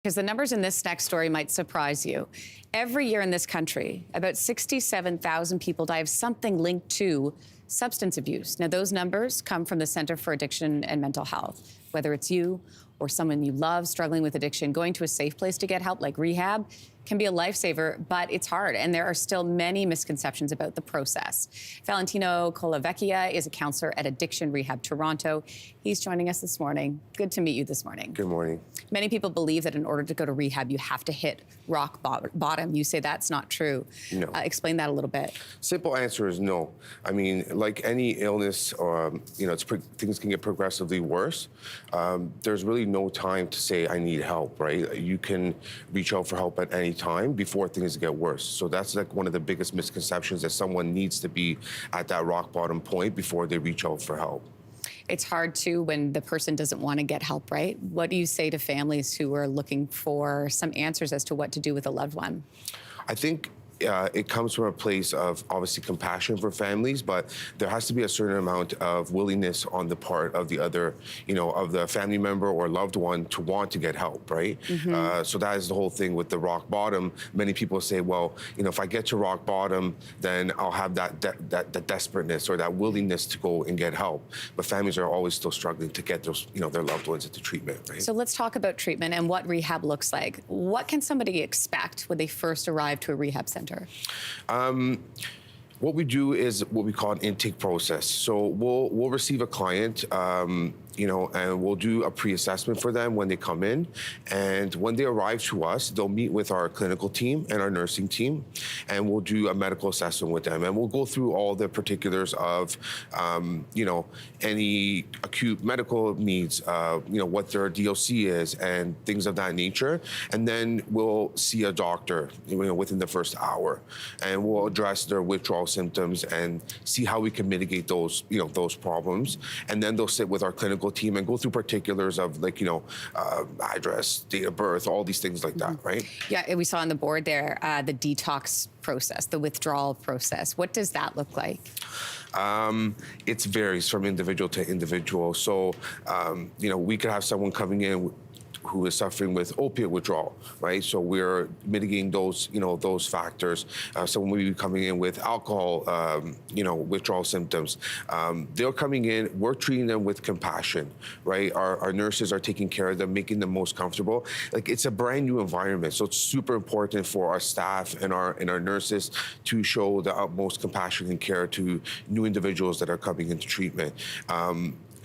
Because the numbers in this next story might surprise you. Every year in this country, about 67,000 people die of something linked to substance abuse. Now, those numbers come from the Center for Addiction and Mental Health. Whether it's you or someone you love struggling with addiction, going to a safe place to get help like rehab can be a lifesaver, but it's hard, and there are still many misconceptions about the process. Valentino Colavecchia is a counselor at Addiction Rehab Toronto. He's joining us this morning. Good to meet you this morning. Good morning. Many people believe that in order to go to rehab, you have to hit rock bottom. You say that's not true. No. Explain that a little bit. Simple answer is no. I mean, like any illness, things can get progressively worse. There's really no time to say, I need help, right? You can reach out for help at any time before things get worse. So that's like one of the biggest misconceptions, that someone needs to be at that rock bottom point before they reach out for help. It's hard, too, when the person doesn't want to get help, right? What do you say to families who are looking for some answers as to what to do with a loved one? I think it comes from a place of obviously compassion for families, but there has to be a certain amount of willingness on the part of the other, of the family member or loved one to want to get help, right? Mm-hmm. So that is the whole thing with the rock bottom. Many people say, well, if I get to rock bottom, then I'll have that desperateness or that willingness to go and get help. But families are always still struggling to get those, their loved ones into treatment, right? So let's talk about treatment and what rehab looks like. What can somebody expect when they first arrive to a rehab center? What we do is what we call an intake process. So we'll receive a client, and we'll do a pre-assessment for them when they come in. And when they arrive to us, they'll meet with our clinical team and our nursing team, and we'll do a medical assessment with them. And we'll go through all the particulars of, any acute medical needs, what their DOC is and things of that nature. And then we'll see a doctor, within the first hour, and we'll address their withdrawal symptoms and see how we can mitigate those, those problems. And then they'll sit with our clinical team and go through particulars of address, date of birth, all these things like that, right? Yeah, we saw on the board there, the detox process, the withdrawal process. What does that look like? It varies from individual to individual. So, we could have someone coming in who is suffering with opiate withdrawal, right? So we're mitigating those, those factors. Someone will be coming in with alcohol, withdrawal symptoms. They're coming in, we're treating them with compassion, right? Our nurses are taking care of them, making them most comfortable. Like, it's a brand new environment. So it's super important for our staff and our nurses to show the utmost compassion and care to new individuals that are coming into treatment.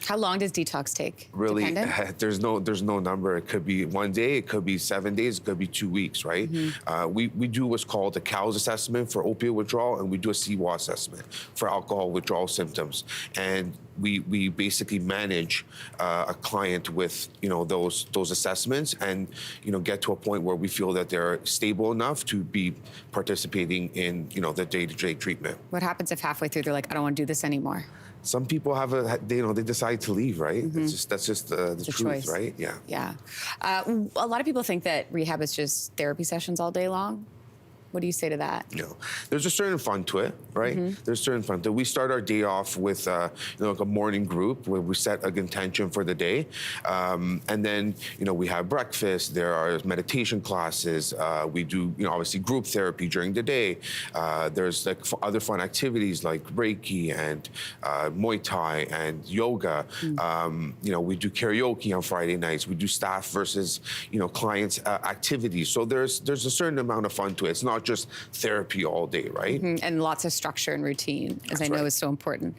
How long does detox take? Really, there's no number. It could be 1 day, it could be 7 days, it could be 2 weeks, right? Mm-hmm. We do what's called the COWS assessment for opiate withdrawal, and we do a CWA assessment for alcohol withdrawal symptoms. And we basically manage a client with those assessments, and get to a point where we feel that they're stable enough to be participating in the day-to-day treatment. What happens if halfway through they're like, I don't want to do this anymore? Some people they decide to leave, right? Mm-hmm. That's just the truth, choice. Right? Yeah. Yeah. A lot of people think that rehab is just therapy sessions all day long. What do you say to that? No, there's a certain fun to it, right? Mm-hmm. There's certain fun to it. We start our day off with like a morning group where we set an intention for the day. And then, we have breakfast, there are meditation classes, we do, obviously group therapy during the day. There's like other fun activities like Reiki and Muay Thai and yoga. Mm-hmm. We do karaoke on Friday nights. We do staff versus, clients activities. So there's a certain amount of fun to it. It's not just therapy all day, right? Mm-hmm. And lots of structure and routine, as I know right. is so important.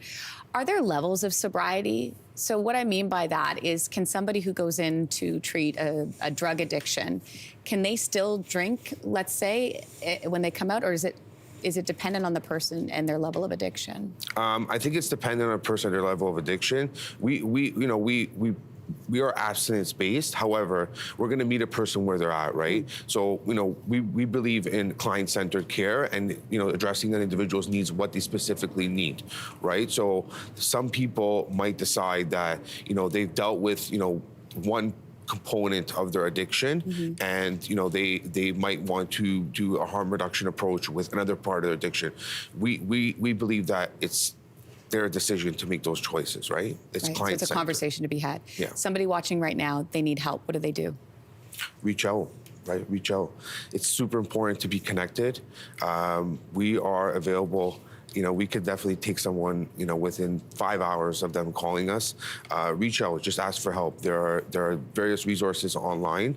Are there levels of sobriety? So what I mean by that is, can somebody who goes in to treat a drug addiction, can they still drink, let's say, when they come out, or is it dependent on the person and their level of addiction? I think it's dependent on a person and their level of addiction. We are abstinence-based. However, we're going to meet a person where they're at, right? So, we believe in client-centered care and, addressing an individual's needs, what they specifically need, right? So some people might decide that, they've dealt with, one component of their addiction, mm-hmm. and they might want to do a harm reduction approach with another part of their addiction. We believe that it's their decision to make those choices, right? It's client-centered. So it's a conversation to be had. Yeah. Somebody watching right now, they need help. What do they do? reach out. Right, reach out. It's super important to be connected. We are available. You know, we could definitely take someone, you know, within 5 hours of them calling us. Reach out, just ask for help. There are various resources online,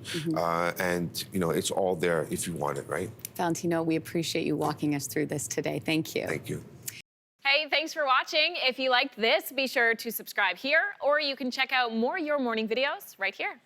and you know, it's all there if you want it, right? Valentino, we appreciate you walking us through this today. Thank you. Thank you. Hey, thanks for watching. If you liked this, be sure to subscribe here, or you can check out more Your Morning videos right here.